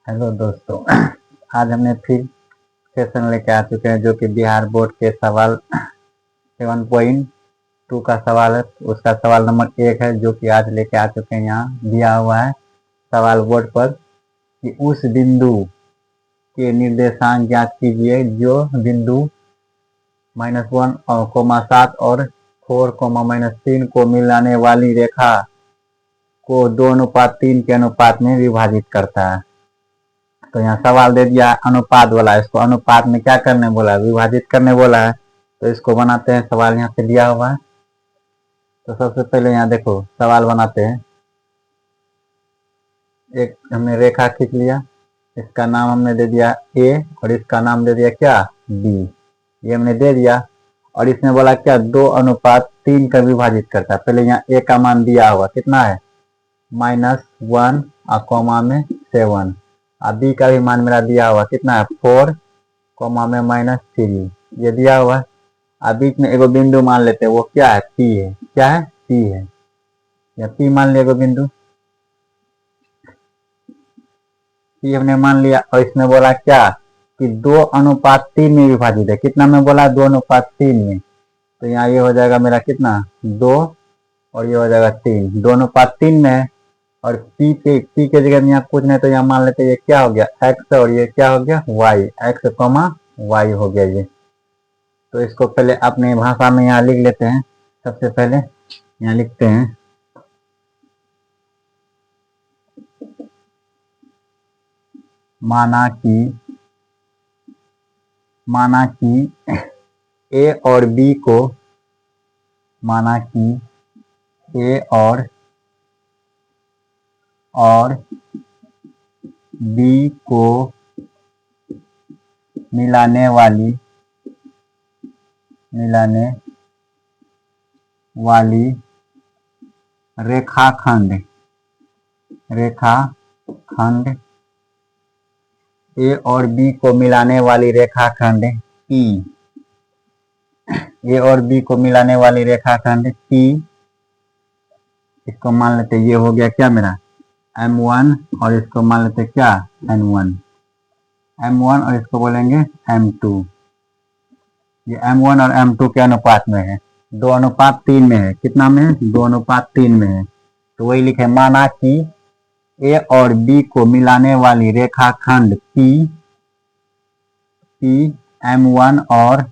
Hello दोस्तों। आज हमने फिर सेशन लेके आ चुके हैं जो कि बिहार बोर्ड के सवाल 7.2 का सवाल है। उसका सवाल नंबर 1 है जो कि आज लेके आ चुके हैं। यहाँ दिया हुआ है सवाल बोर्ड पर कि उस बिंदु के निर्देशांक ज्ञात कीजिए जो बिंदु -1,7 और 4,-3 को मिलाने वाली रेखा को 2:3 के अनुपात में विभाजित करता है। तो यहाँ सवाल दे दिया अनुपात वाला, इसको अनुपात में क्या करने बोला है, विभाजित करने बोला है। तो इसको बनाते हैं। सवाल यहाँ पे दिया हुआ है। तो सबसे पहले यहाँ देखो सवाल बनाते हैं। एक हमने रेखा खींच लिया, इसका नाम हमने दे दिया ए और इसका नाम दे दिया क्या, बी। ये हमने दे दिया और इसने बोला क्या 2:3 का विभाजित करता है। पहले यहाँ ए का मान दिया हुआ कितना है -1 और कॉमा में 7 और बी का भी मान मेरा दिया हुआ कितना है 4 कॉमा में -3 ये दिया हुआ है। अब बीच में एगो बिंदु मान लेते हैं, वो क्या है पी है। क्या है पी है, या पी मान लिया एगो बिंदु, पी हमने मान लिया। और इसने बोला क्या कि 2:3 में विभाजित है। कितना में बोला 2:3 में। तो यहाँ ये हो जाएगा मेरा कितना 2 और ये हो जाएगा 3, 2:3 में है। और पी के जगह में यहाँ कुछ नहीं तो यहाँ मान लेते ये क्या हो गया x और ये क्या हो गया y, x कॉमा y हो गया ये। तो इसको पहले अपने भाषा में यहाँ लिख लेते हैं। सबसे पहले यहाँ लिखते हैं माना कि ए और बी को, माना कि ए और बी को मिलाने वाली रेखाखंड ए और बी को मिलाने वाली रेखाखंड ई, ए और बी को मिलाने वाली रेखाखंड पी, इसको मान लेते ये हो गया क्या मेरा M1 और इसको मान लेते क्या N1, M1 और इसको बोलेंगे M2। ये M1 और M2 के अनुपात में है, 2:3 में है। कितना में है 2:3 में है। तो वही लिखे माना कि ए और बी को मिलाने वाली रेखाखंड पी M1 और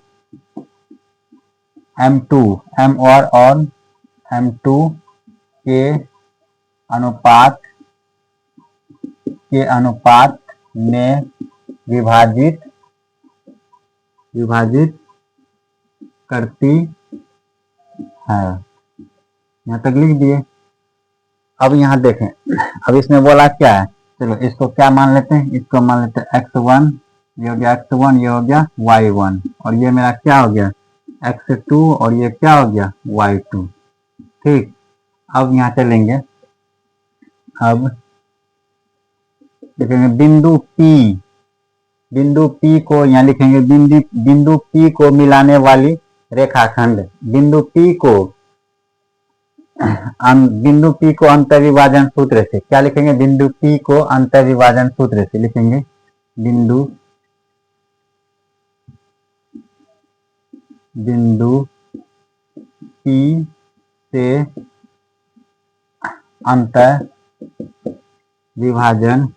M2 और M2 के अनुपात में विभाजित करती है। यहाँ तक लिख दिए। अब यहाँ देखें, अब इसने बोला क्या है, चलो इसको क्या मान लेते हैं, इसको मान लेते हैं x1, ये हो गया x1, ये हो गया y1 और ये मेरा क्या हो गया x2 और ये क्या हो गया y2। ठीक, अब यहाँ चलेंगे। अब देखेंगे बिंदु P को यहाँ लिखेंगे बिंदु P को मिलाने वाली रेखाखंड, बिंदु P को अंतर्विभाजन सूत्र से क्या लिखेंगे, बिंदु P को अंतर्विभाजन सूत्र से लिखेंगे। बिंदु P से अंतर विभाजन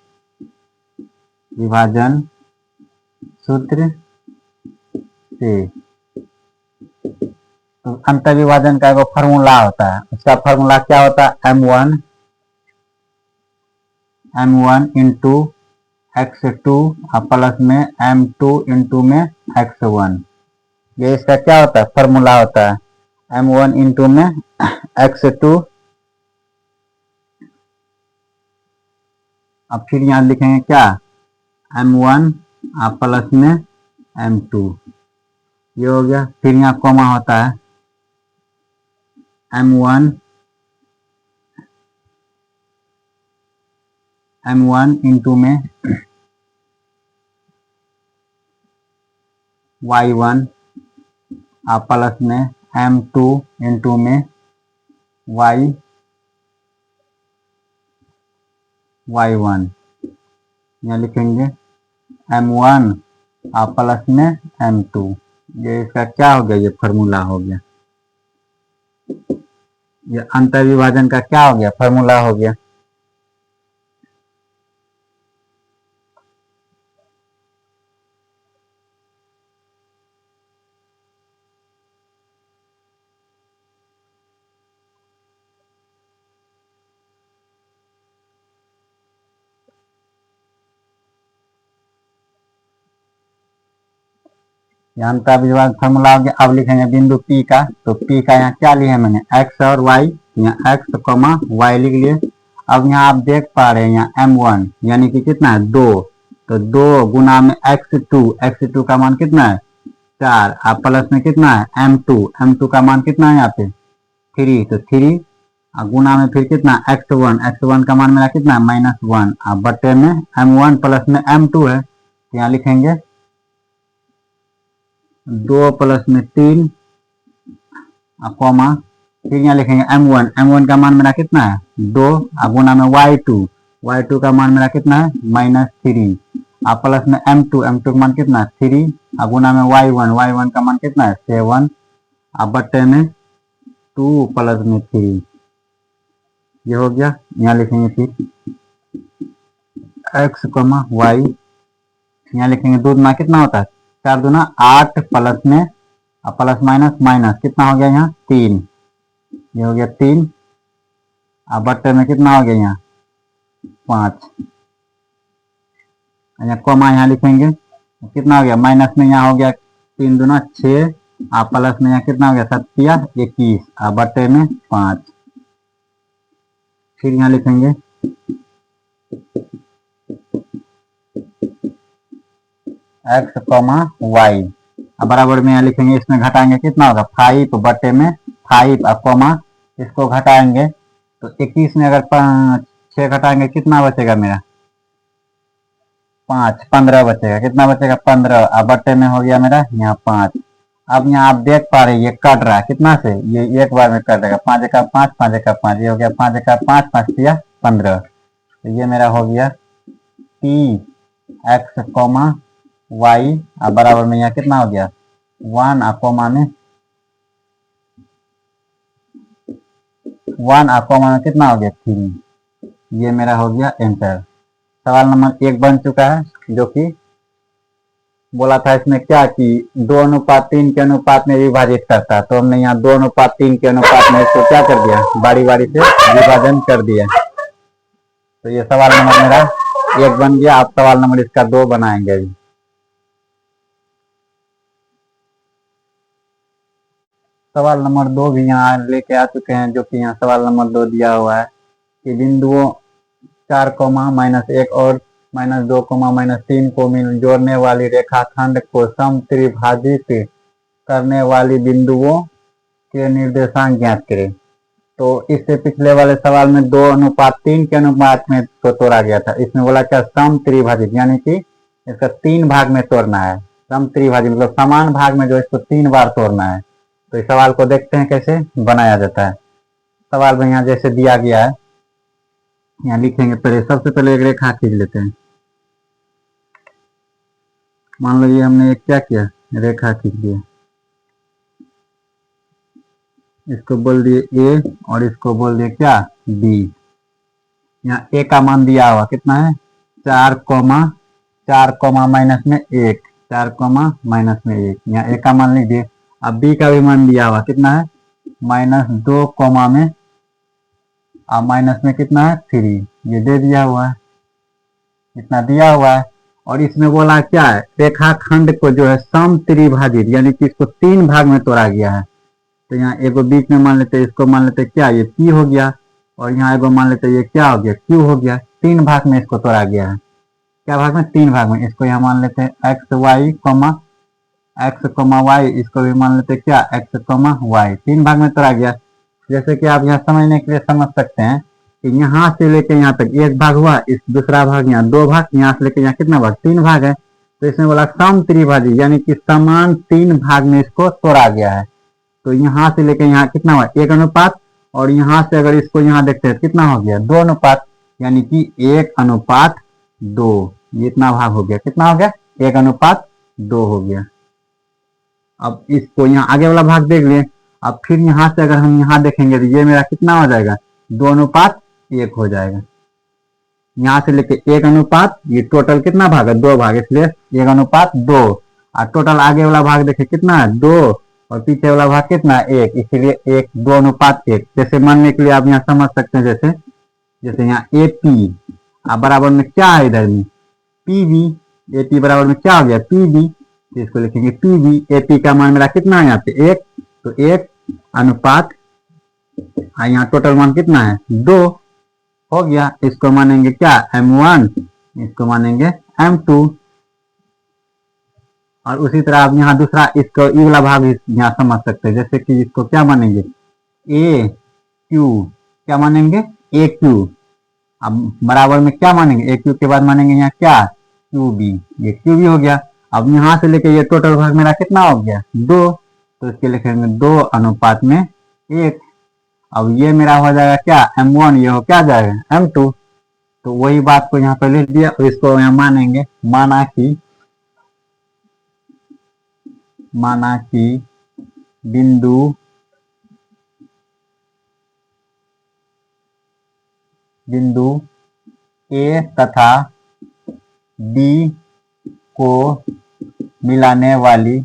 सूत्र से। तो अंतर विभाजन का एगो फार्मूला होता है, उसका फार्मूला क्या होता है M1 इंटू x2 और प्लस में M2 इंटू में x1। ये इसका क्या होता है फार्मूला होता है M1 इंटू में x2 अब फिर यहाँ लिखेंगे क्या M1 और प्लस में M2, ये हो गया। फिर यहाँ कॉमा होता है M1 इंटू में y1 और प्लस में M2 इंटू में y1। यहाँ लिखेंगे M1 और प्लस में M2। ये इसका क्या हो गया, ये फॉर्मूला हो गया, ये अंतर विभाजन का क्या हो गया, फॉर्मूला हो गया। यहाँ अंतर विभाजन फॉर्मूला हो गया। अब लिखेंगे बिंदु P का, तो P का यहाँ क्या लिया है मैंने, x और y, यहाँ x कॉमा y लिख लिए। अब यहाँ आप देख पा रहे हैं यहाँ M1 यानी कि कितना है 2, तो 2 गुना में x2 का मान कितना है 4, आप प्लस में कितना है M2 का मान कितना है यहाँ पे 3, तो 3 और गुना में फिर कितना x1 का मान मेरा कितना है -1, अब बटे में M1 प्लस में M2 है, तो यहाँ लिखेंगे 2 प्लस में 3 कॉमा, फिर यहाँ लिखेंगे M1 का मान मेरा कितना है 2 और गुना में y2 का मान मेरा कितना है -3 और प्लस में M2 का मान कितना है 3 और गुना में y1 का मान कितना है 7 और बटे में 2 प्लस में 3, ये हो गया। यहाँ लिखेंगे फिर x, y, यहाँ लिखेंगे 2 गुना कितना होता है 4 दूना 8 प्लस में प्लस माइनस कितना हो गया यहाँ 3, ये हो गया 3 और बट्टे में कितना हो गया यहाँ 5, यहाँ कॉमा यहाँ लिखेंगे कितना हो गया माइनस में यहाँ हो गया 3 दूना 6 और प्लस में यहाँ कितना हो गया 7 21 और बट्टे में 5, फिर यहाँ लिखेंगे x, y बराबर में यहाँ लिखेंगे, इसमें घटाएंगे कितना होगा 5 बटे में 5 और कॉमा इसको घटाएंगे तो 21 में अगर 6 घटाएंगे कितना बचेगा मेरा 5, 15 बचेगा, कितना बचेगा 15 और बटे में हो गया मेरा यहाँ 5। अब यहाँ आप देख पा रहे हैं ये कट रहा है कितना से, ये एक बार में कट देगा 5 का 5, 5 का 5, ये हो गया 5 का 5, 5 किया 15, तो ये मेरा हो गया P x, y और बराबर में यहाँ कितना हो गया 1 और कॉमा में 1 और कॉमा में कितना हो गया 3, ये मेरा हो गया एंटर। सवाल नंबर 1 बन चुका है, जो कि बोला था इसमें क्या कि 2:3 के अनुपात में विभाजित करता है, तो हमने यहाँ 2:3 के अनुपात में इसको क्या कर दिया बारी बारी से विभाजन कर दिया, तो ये सवाल नंबर मेरा 1 बन गया। आप सवाल नंबर इसका 2 बनाएंगे अभी। सवाल नंबर 2 भी यहाँ लेके आ चुके हैं, जो कि यहाँ सवाल नंबर 2 दिया हुआ है कि बिंदुओं 4, -1 और -2, -3 को जोड़ने वाली रेखाखंड को समत्रिभाजित करने वाली बिंदुओं के निर्देशांक ज्ञात करें। तो इससे पिछले वाले सवाल में 2:3 के अनुपात में इसको तोड़ा गया था, इसमें बोला क्या समत्रिभाजित यानी कि इसका 3 भाग में तोड़ना है, समत्रिभाजित मतलब समान भाग में जो इसको 3 बार तोड़ना है। तो इस सवाल को देखते हैं कैसे बनाया जाता है। सवाल में यहाँ जैसे दिया गया है, यहाँ लिखेंगे पहले, सबसे पहले एक रेखा खींच लेते हैं। मान लो ये हमने एक क्या किया रेखा खींच दिया, इसको बोल दिए ए और इसको बोल दिए क्या बी। यहाँ ए का मान दिया हुआ कितना है 4, माइनस में 1, 4, यहाँ ए का मान लिख दिए। अब बी का भी मान दिया हुआ कितना है -2, में और माइनस में कितना है 3, ये दे दिया हुआ है, इतना दिया हुआ है। और इसमें बोला क्या है रेखाखंड को जो है समत्रिभाजित यानी कि इसको 3 भाग में तोड़ा गया है। तो यहाँ एगो बीच में मान लेते, इसको मान लेते क्या ये P हो गया, और यहाँ एगो मान लेते ये क्या हो गया Q हो गया। 3 भाग में इसको तोड़ा गया है, क्या भाग में 3 भाग में। इसको यहाँ मान लेते हैं x, y, इसको भी मान लेते क्या x, y, 3 भाग में तोड़ा गया। जैसे कि आप यहाँ समझने के लिए समझ सकते हैं कि यहाँ से लेके यहाँ तक 1 भाग हुआ, इस दूसरा भाग यहाँ 2 भाग, यहाँ से लेके यहाँ कितना भाग 3 भाग है। तो इसमें बोला समत्रिभाजित यानी कि समान 3 भाग में इसको तोड़ा गया है। तो यहाँ से लेके यहाँ कितना हुआ 1 अनुपात, और यहाँ से अगर इसको यहाँ देखते हैं कितना हो गया 2 अनुपात, यानी कि 1:2। ये इतना भाग हो गया, कितना हो गया 1:2 हो गया। अब इसको यहाँ आगे वाला भाग देख लिए। अब फिर यहाँ से अगर हम यहाँ देखेंगे तो ये मेरा कितना हो जाएगा 2:1 हो जाएगा। यहाँ से लेके 1:, ये टोटल कितना भाग है 2 भाग, इसलिए 1:2। और टोटल आगे वाला भाग देखे कितना है 2, और पीछे वाला भाग कितना है 1, इसीलिए 2:1। जैसे मानने के लिए आप यहाँ समझ सकते हैं, जैसे यहाँ AP बराबर में क्या है इधर में PB, AP बराबर में क्या हो गया PB, तो इसको लिखेंगे PB। AP का मान मेरा कितना है यहाँ पे 1, तो 1:, यहाँ टोटल मान कितना है 2 हो गया। इसको मानेंगे क्या M1, इसको मानेंगे M2। और उसी तरह आप यहाँ दूसरा इसको ई वाला भाग यहाँ समझ सकते हैं, जैसे कि इसको क्या मानेंगे AQ, क्या मानेंगे AQ। अब बराबर में क्या मानेंगे AQ के बाद मानेंगे यहाँ क्या QB, ये QB हो गया। अब यहाँ से लेके ये टोटल भाग मेरा कितना हो गया 2, तो इसके लिखेंगे 2:1। अब ये मेरा हो जाएगा क्या M1, ये हो क्या जाएगा M2। तो वही बात को यहाँ पे लिख दिया और इसको यहाँ मानेंगे, माना कि बिंदु A तथा B को मिलाने वाली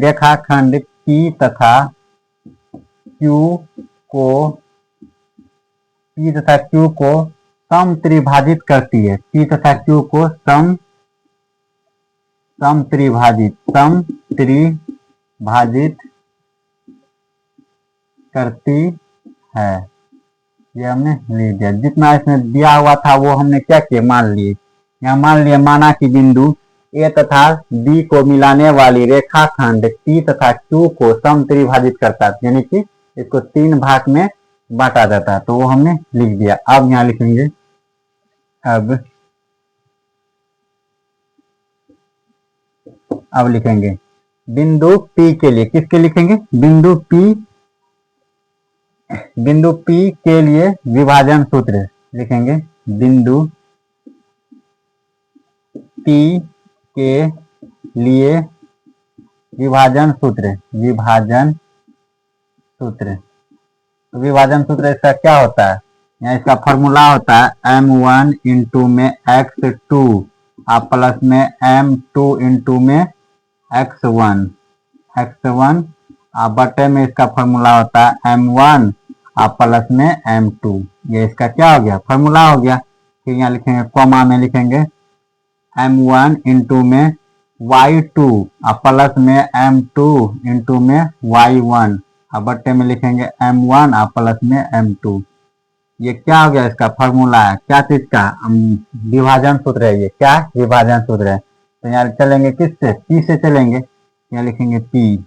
रेखाखंड P तथा Q को रेखाखंड P तथा Q को समत्रिभाजित करती है। P तथा Q को समत्रिभाजित करती है। ये हमने लिख दिया, जितना इसमें दिया हुआ था वो हमने क्या किया मान लिए। यहाँ मान लिया माना कि बिंदु A तथा B को मिलाने वाली रेखाखंड P तथा Q को समत्रिभाजित करता है, यानी कि इसको 3 भाग में बांटा जाता है, तो वो हमने लिख दिया। अब यहाँ लिखेंगे, अब लिखेंगे बिंदु P के लिए, किसके लिखेंगे बिंदु P के लिए विभाजन सूत्र लिखेंगे। बिंदु P के लिए विभाजन सूत्र तो विभाजन सूत्र इसका क्या होता है, यहाँ इसका फॉर्मूला होता है M1 इंटू में x2 प्लस में M2 इंटू में x1 बटे में इसका फॉर्मूला होता है M1 प्लस में M2। ये इसका क्या हो गया फॉर्मूला हो गया। फिर यहाँ लिखेंगे कॉमा में लिखेंगे M1 इंटू में y2 प्लस में M2 इंटू में y1 बट्टे में लिखेंगे M1 प्लस में M2। ये क्या हो गया इसका फॉर्मूला है, क्या चीज का विभाजन सूत्र है, ये क्या विभाजन सूत्र है। तो यहाँ चलेंगे किससे P से चलेंगे, यहाँ लिखेंगे P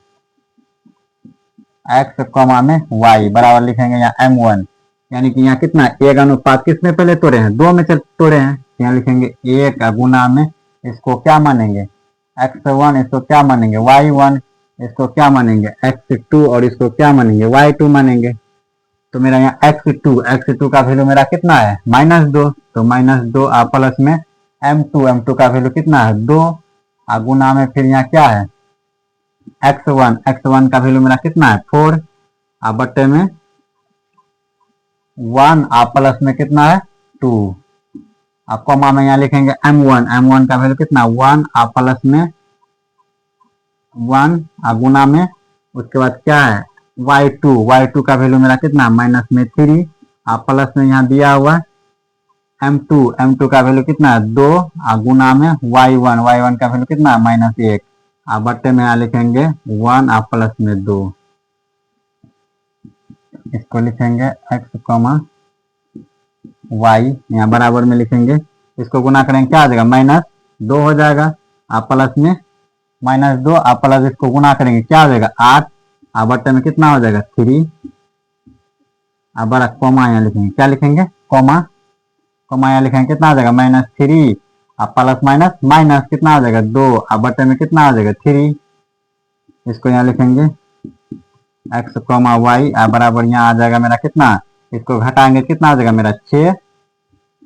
x कॉमा में y बराबर लिखेंगे यहाँ M1, यानी कि यहाँ कितना 1:, किस में पहले तोड़े हैं 2 में तोड़े हैं, यहाँ लिखेंगे 1 गुना में इसको क्या मानेंगे x1, इसको क्या मानेंगे y1, इसको क्या मानेंगे x2 और इसको क्या मानेंगे y2 मानेंगे। तो मेरा यहाँ x2 का वैल्यू मेरा कितना है -2, तो -2 प्लस में M2 का वैल्यू कितना है 2 गुना में फिर यहाँ क्या है x1 का वैल्यू मेरा कितना है 4 बट्टे में 1 प्लस में कितना है 2 कॉमा में यहाँ लिखेंगे M1 का वैल्यू कितना 1 प्लस में 1 गुना में उसके बाद क्या है y2 का वैल्यू मेरा कितना -3 प्लस में यहाँ दिया हुआ M2 का वैल्यू कितना है 2 गुना में y1 का वैल्यू कितना है -1 बट्टे में यहाँ लिखेंगे 1 प्लस में 2। इसको लिखेंगे x कॉमा y, यहाँ बराबर में लिखेंगे, इसको गुना करेंगे क्या आ जाएगा -2 हो जाएगा प्लस में -2 प्लस इसको गुना करेंगे क्या हो जाएगा 8 बट्टे में कितना हो जाएगा 3 बड़ा कॉमा यहाँ लिखेंगे, क्या लिखेंगे कॉमा यहाँ लिखेंगे कितना आ जाएगा -3 अब प्लस माइनस माइनस कितना आ जाएगा 2, अब बटे में कितना आ जाएगा 3। इसको यहाँ लिखेंगे एक्स कॉमा वाई बराबर यहाँ आ जाएगा मेरा कितना, इसको घटाएंगे कितना आ जाएगा मेरा 6,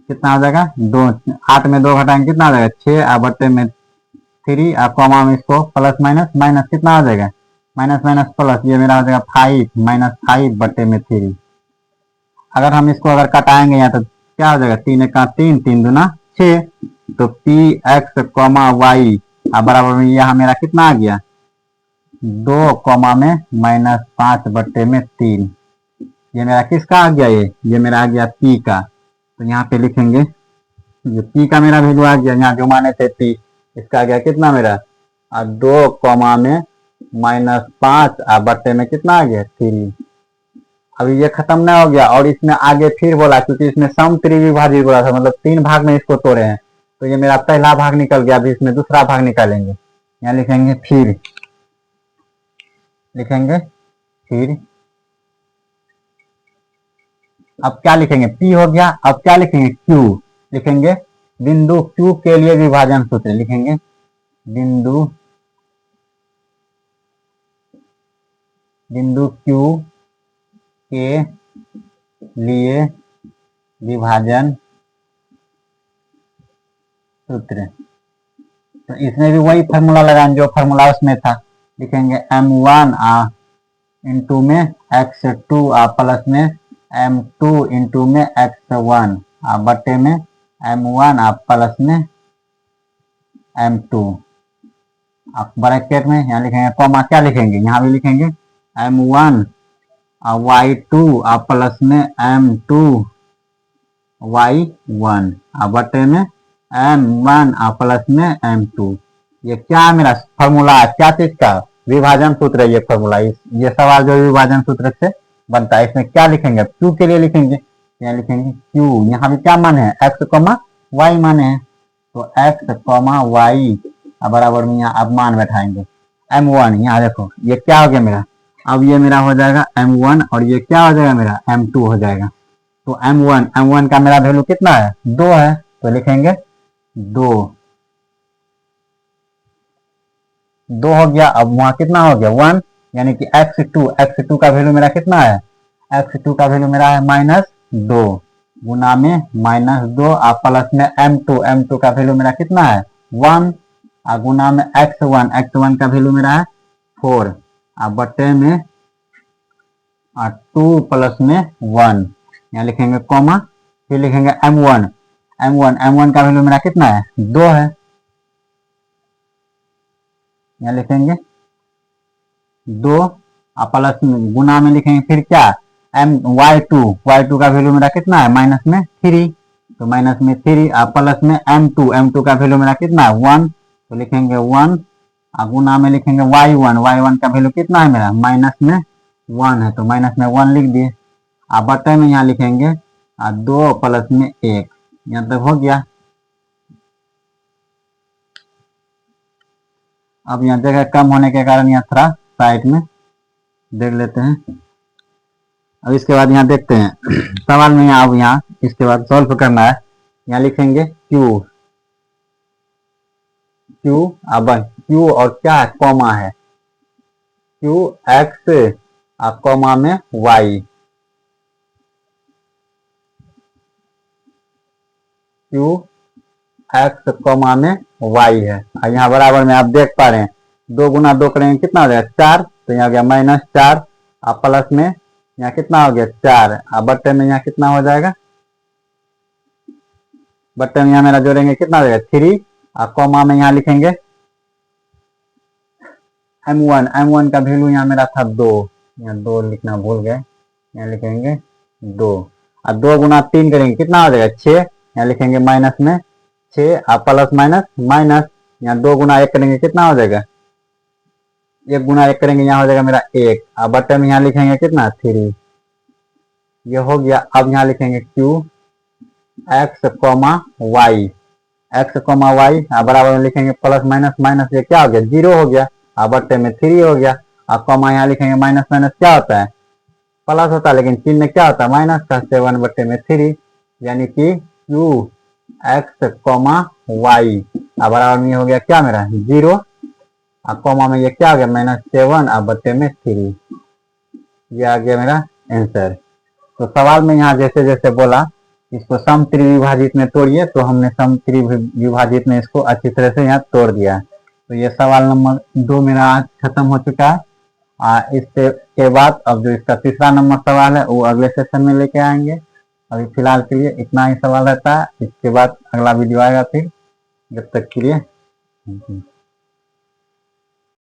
कितना आ जाएगा 2, 8 में 2 घटाएंगे कितना आ जाएगा 6, बटे में 3, कॉमा में इसको प्लस माइनस माइनस कितना आ जाएगा माइनस माइनस प्लस, ये मेरा हो जाएगा 5 माइनस 5 बटे में 3। अगर हम इसको अगर कटाएंगे यहाँ तो क्या हो जाएगा 3 का 3, 3 दूना 6, तो पी एक्स कॉमा वाई बराबर में यहाँ मेरा कितना आ गया 2 कॉमा में माइनस 5 बटे में 3। ये मेरा किसका आ गया, ये मेरा आ गया पी का। तो यहाँ पे लिखेंगे ये पी का मेरा वैल्यू आ गया, यहाँ जो माने थे पी, इसका आ गया कितना मेरा 2 कॉमा में माइनस 5 बटे में कितना आ गया 3। अभी ये खत्म नहीं हो गया और इसमें आगे फिर बोला, क्योंकि इसमें सम त्रिविभाजित बोला था, मतलब 3 भाग में इसको तोड़े हैं, तो ये मेरा पहला भाग निकल गया। अभी इसमें दूसरा भाग निकालेंगे, यहाँ लिखेंगे फिर, लिखेंगे फिर। अब क्या लिखेंगे P हो गया, अब क्या लिखेंगे Q, लिखेंगे बिंदु Q के लिए विभाजन सूत्र, लिखेंगे बिंदु Q के लिए विभाजन सूत्र। तो इसमें भी वही फार्मूला लगाएंगे जो फार्मूला उसमें था, लिखेंगे m1 इंटू में x2 प्लस में m2 इंटू में x1 बटे में m1 प्लस में m2 ब्रैकेट में यहाँ लिखेंगे कॉमा, क्या लिखेंगे यहाँ भी लिखेंगे m1 y2 प्लस में m2 y1 बटे में m1 प्लस में m2। ये क्या है मेरा फॉर्मूला है, क्या चीज का विभाजन सूत्र है ये फॉर्मूला। ये सवाल जो विभाजन सूत्र से बनता है, इसमें क्या लिखेंगे Q के लिए लिखेंगे, यहाँ लिखेंगे Q, यहाँ भी क्या मान है x कॉमा y माने हैं, तो x कॉमा y बराबर में यहाँ अब मान बैठाएंगे m1, यहाँ देखो ये क्या हो गया मेरा, अब ये मेरा हो जाएगा m1 और ये क्या हो जाएगा मेरा m2 हो जाएगा। तो m1 का मेरा वैल्यू कितना है 2 है, तो लिखेंगे 2 हो गया। अब वहां कितना हो गया 1, यानी कि x2 का वैल्यू मेरा कितना है, x2 का वैल्यू मेरा है -2 गुना में -2 प्लस में m2 का वैल्यू मेरा कितना है 1 गुना में x1 का वैल्यू मेरा है 4 बटे में 2 प्लस में 1, यहाँ लिखेंगे कॉमा, फिर लिखेंगे m1 का वैल्यू मेरा कितना है 2 है, यहाँ लिखेंगे 2 प्लस गुना में लिखेंगे फिर क्या y2 का वैल्यू मेरा कितना है माइनस में 3, तो माइनस में 3 प्लस में m2 का वैल्यू मेरा कितना है 1, तो लिखेंगे 1 गुना में लिखेंगे y1 का वैल्यू कितना है मेरा माइनस में 1 है, तो माइनस में 1 लिख दिए। बटे में यहाँ लिखेंगे 2 प्लस में 1, यहाँ तक हो गया। अब यहाँ जगह कम होने के कारण यहाँ थोड़ा साइड में देख लेते हैं। अब इसके बाद यहाँ देखते हैं सवाल में, अब यहाँ इसके बाद सॉल्व करना है, यहाँ लिखेंगे Q और क्या है कॉमा है Q x कॉमा में y, Q x कॉमा में y है। यहाँ बराबर में आप देख पा रहे हैं 2 गुना 2 करेंगे कितना हो जाएगा 4, तो यहाँ गया -4 प्लस में यहाँ कितना हो गया 4 बट्टे में यहाँ कितना हो जाएगा, बट्टे में यहाँ मेरा जोड़ेंगे कितना हो जाएगा 3 कॉमा में यहाँ लिखेंगे m1 का वैल्यू यहाँ मेरा था 2, यहाँ 2 लिखना भूल गए, यहाँ लिखेंगे 2 और 2 गुना 3 करेंगे कितना हो जाएगा 6, यहाँ लिखेंगे माइनस में 6 प्लस माइनस यहाँ 2 गुना 1 करेंगे कितना हो जाएगा 1 गुना 1 करेंगे यहाँ हो जाएगा मेरा 1 बटे में यहाँ लिखेंगे कितना 3, ये हो गया। अब यहाँ लिखेंगे Q x कॉमा y बराबर में लिखेंगे प्लस माइनस ये क्या हो गया 0 हो गया बट्टे में 3 हो गया। कॉमा यहाँ लिखेंगे माइनस क्या होता है प्लस होता है, लेकिन चिन्ह क्या होता है माइनस का, 7 बट्टे में 3, यानी कि Q x कॉमा y। अब बराबर में हो गया क्या मेरा 0, और कॉमा में ये क्या हो गया -7 और बट्टे में 3। ये आ गया मेरा आंसर। तो सवाल में यहाँ जैसे जैसे बोला इसको सम त्रिविभाजित में तोड़िए, तो हमने सम त्रिविभाजित में इसको अच्छी तरह से यहाँ तोड़ दिया। तो ये सवाल नंबर 2 मेरा आज खत्म हो चुका है। इससे के बाद अब जो इसका तीसरा नंबर सवाल है वो अगले सेशन में लेके आएंगे। अभी फिलहाल के लिए इतना ही सवाल रहता है, इसके बाद अगला वीडियो आएगा फिर। जब तक के लिए